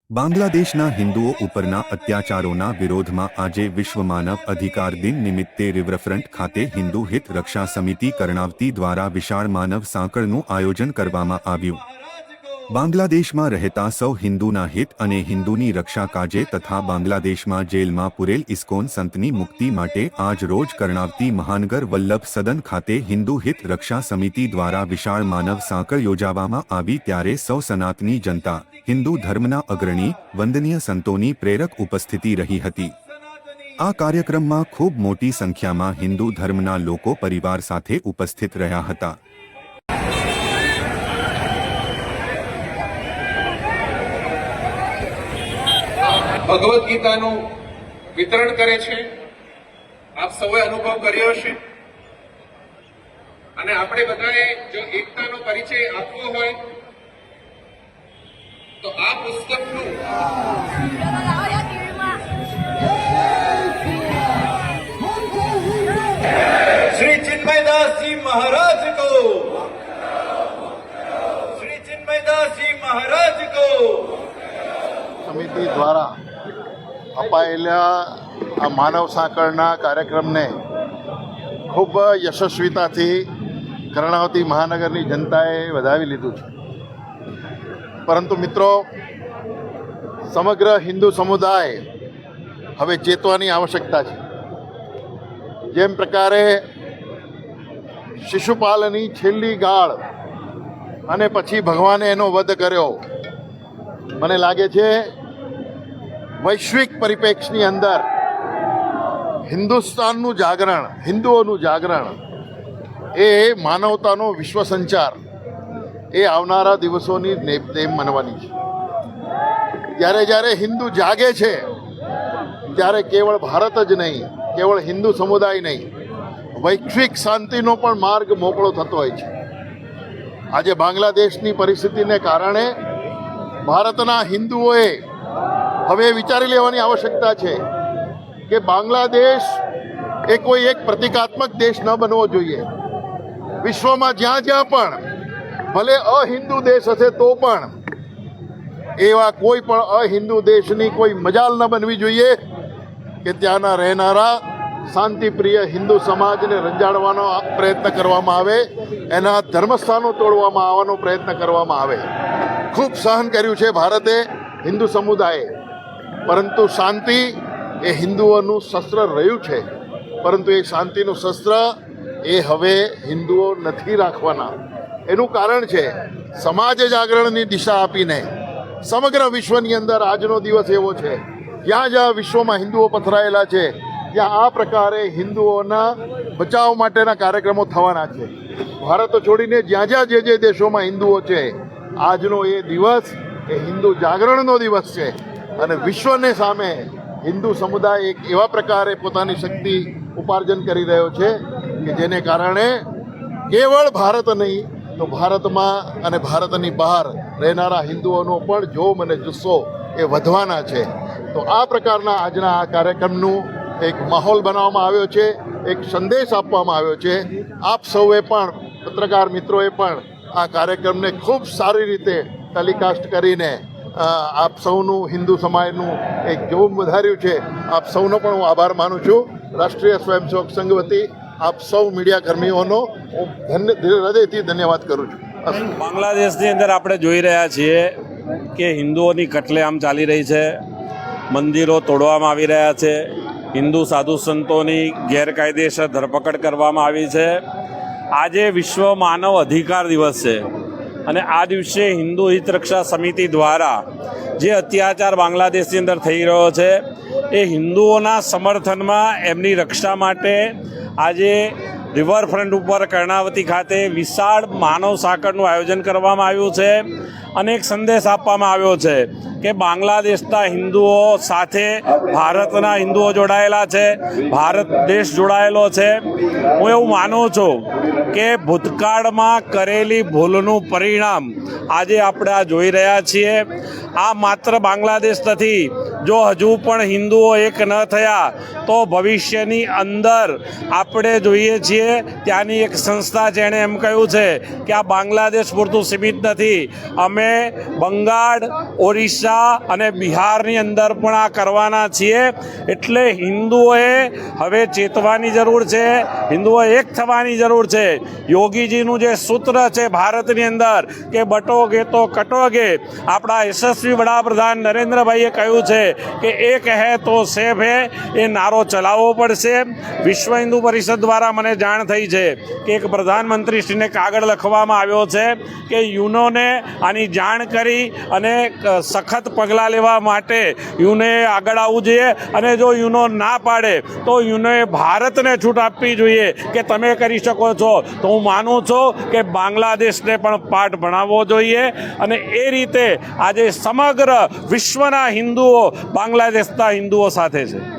બાંગ્લાદેશના હિન્દુઓ ઉપરના અત્યાચારોના વિરોધમાં આજે વિશ્વ માનવ અધિકાર દિન નિમિત્તે રિવરફ્રન્ટ ખાતે હિન્દુ હિત રક્ષા સમિતિ કર્ણાવતી દ્વારા વિશાળ માનવ સાંકળનું આયોજન કરવામાં આવ્યું। બાંગ્લાદેશમાં રહેતા સૌ હિન્દુના હિત અને હિન્દુની રક્ષા કાજે તથા બાંગ્લાદેશમાં જેલમાં પૂરેલ ઇસ્કોન સંતની મુક્તિ માટે આજ રોજ કર્ણાવતી મહાનગર વલ્લભ સદન ખાતે હિન્દુ હિત રક્ષા સમિતિ દ્વારા વિશાળ માનવ સાંકળ યોજવામાં આવી, ત્યારે સૌ સનાતની જનતા, હિન્દુ ધર્મના અગ્રણી વંદનીય સંતોની પ્રેરક ઉપસ્થિતિ રહી હતી। આ કાર્યક્રમમાં ખૂબ મોટી સંખ્યામાં હિન્દુ ધર્મના લોકો પરિવાર સાથે ઉપસ્થિત રહ્યા હતા। ભગવદ્ ગીતાનું વિતરણ કરે છે, આપ સૌએ અનુભવ કર્યો હશે। અને આપણે બધાએ જો એકતાનો પરિચય આપવો હોય તો આ પુસ્તકનું श्री चिन्मयदास जी महाराज को, श्री चिन्मयदास जी महाराज को। समिति द्वारा અપાયેલા આ માનવ સાંકળના કાર્યક્રમને ખૂબ યશસ્વીતાથી કર્ણાવતી મહાનગરની જનતાએ વધાવી લીધું છે, પરંતુ મિત્રો, સમગ્ર હિન્દુ સમુદાય હવે ચેતવાની આવશ્યકતા છે। જેમ પ્રકારે શિશુપાલની છેલ્લી ગાળ અને પછી ભગવાને એનો વધ કર્યો, મને લાગે છે વૈશ્વિક પરિપ્રેક્ષની અંદર હિન્દુસ્તાનનું જાગરણ, હિન્દુઓનું જાગરણ, એ માનવતાનો વિશ્વ સંચાર એ આવનારા દિવસોની નેમ બનવાની છે। જ્યારે જ્યારે હિન્દુ જાગે છે ત્યારે કેવળ ભારત જ નહીં, કેવળ હિન્દુ સમુદાય નહીં, વૈશ્વિક શાંતિનો પણ માર્ગ મોકળો થતો હોય છે। આજે બાંગ્લાદેશની પરિસ્થિતિને કારણે ભારતના હિન્દુઓએ હવે વિચારી લેવાની આવશ્યકતા છે કે બાંગ્લાદેશ એ કોઈ એક પ્રતિકાત્મક દેશ ન બનવો જોઈએ। વિશ્વમાં જ્યાં જ્યાં પણ ભલે અહિન્દુ દેશ હશે તો પણ એવા કોઈ પણ અહિન્દુ દેશની કોઈ મજાલ ન બનવી જોઈએ કે ત્યાંના રહેનારા શાંતિપ્રિય હિન્દુ સમાજને રંજાડવાનો પ્રયત્ન કરવામાં આવે, એના ધર્મસ્થાનો તોડવામાં આવવાનો પ્રયત્ન કરવામાં આવે। ખૂબ સહન કર્યું છે ભારતે, હિન્દુ સમુદાયે, પરંતુ શાંતિ એ હિન્દુઓનું શસ્ત્ર રહ્યું છે, પરંતુ એ શાંતિનું શસ્ત્ર એ હવે હિન્દુઓ નથી રાખવાના। એનું કારણ છે સમાજ જાગરણની દિશા આપીને સમગ્ર વિશ્વની અંદર આજનો દિવસ એવો છે, જ્યાં જ્યાં વિશ્વમાં હિન્દુઓ પથરાયેલા છે ત્યાં આ પ્રકારે હિન્દુઓના બચાવ માટેના કાર્યક્રમો થવાના છે। ભારત છોડીને જ્યાં જ્યાં જે દેશોમાં હિન્દુઓ છે, આજનો એ દિવસ એ હિન્દુ જાગરણનો દિવસ છે, અને વિશ્વને સામે હિન્દુ સમુદાય એક એવા પ્રકારે પોતાની શક્તિ ઉપાર્જન કરી રહ્યો છે કે જેને કારણે કેવળ ભારત નહીં તો ભારતમાં અને ભારતની બહાર રહેનારા હિન્દુઓનો પણ જોમ અને જુસ્સો એ વધવાના છે। તો આ પ્રકારના આજના આ કાર્યક્રમનું એક માહોલ બનાવવામાં આવ્યો છે, એક સંદેશ આપવામાં આવ્યો છે। આપ સૌએ પણ, પત્રકાર મિત્રોએ પણ આ કાર્યક્રમને ખૂબ સારી રીતે ટેલિકાસ્ટ કરીને આપ સૌનું, હિન્દુ સમાજનું એક જોમ વધાર્યું છે। આપ સૌનો પણ હું આભાર માનું છું। રાષ્ટ્રીય સ્વયંસેવક સંઘ વતી આપ સૌ મીડિયા કર્મીઓનો હું હૃદયથી ધન્યવાદ કરું છું। બાંગ્લાદેશની અંદર આપણે જોઈ રહ્યા છીએ કે હિન્દુઓની કતલેઆમ ચાલી રહી છે, મંદિરો તોડવામાં આવી રહ્યા છે, હિન્દુ સાધુ સંતોની ગેરકાયદેસર ધરપકડ કરવામાં આવી છે। આજે વિશ્વ માનવ અધિકાર દિવસ છે અને આ દિવસે હિન્દુ હિત રક્ષા સમિતિ દ્વારા જે અત્યાચાર બાંગ્લાદેશની અંદર થઈ રહ્યો છે એ હિન્દુઓના સમર્થનમાં, એમની રક્ષા માટે આજે રિવરફ્રન્ટ ઉપર કર્ણાવતી ખાતે વિશાળ માનવ સાંકળનું આયોજન કરવામાં આવ્યું છે અને એક સંદેશ આપવામાં આવ્યો છે કે બાંગ્લાદેશના હિન્દુઓ સાથે ભારતના હિન્દુઓ જોડાયેલા છે, ભારત દેશ જોડાયેલો છે। હું એવું માનું છું કે ભૂતકાળમાં કરેલી ભૂલનું પરિણામ આજે આપણે આ જોઈ રહ્યા છીએ। આ માત્ર બાંગ્લાદેશ નથી, જો હજુ પણ હિન્દુઓ એક ન થયા તો ભવિષ્યની અંદર આપણે જોઈએ છીએ ત્યાંની એક સંસ્થા છે એણે એમ કહ્યું છે કે આ બાંગ્લાદેશ પૂરતું સીમિત નથી, અમે બંગાળ, ઓરિસ્સા અને બિહારની અંદર પણ આ કરવાના છીએ. એટલે હિન્દુઓએ હવે ચેતવાની જરૂર છે, હિન્દુઓએ એક થવાની જરૂર છે. યોગીજીનું જે સૂત્ર છે ભારતની અંદર કે બટોગે તો કટોગે, આપણા યશસ્વી વડાપ્રધાન નરેન્દ્રભાઈએ કહ્યું છે કે એક હે તો સેફ હે, એ નારો ચલાવવો પડશે. વિશ્વ હિન્દુ પરિષદ દ્વારા મને જાણ થઈ છે કે એક પ્રધાનમંત્રીશ્રીને કાગળ લખવામાં આવ્યો છે કે યુનોને આની જાણ કરી અને સખત પગલાં લેવા માટે યુને આગળ આવવું જોઈએ, અને જો યુનો ના પાડે તો યુનોએ ભારતને છૂટ આપવી જોઈએ કે તમે કરી શકો છો. તો હું માનું છું કે બાંગ્લાદેશને પણ પાઠ ભણાવવો જોઈએ, અને એ રીતે આજે સમગ્ર વિશ્વના હિન્દુઓ બાંગ્લાદેશના હિન્દુઓ સાથે છે.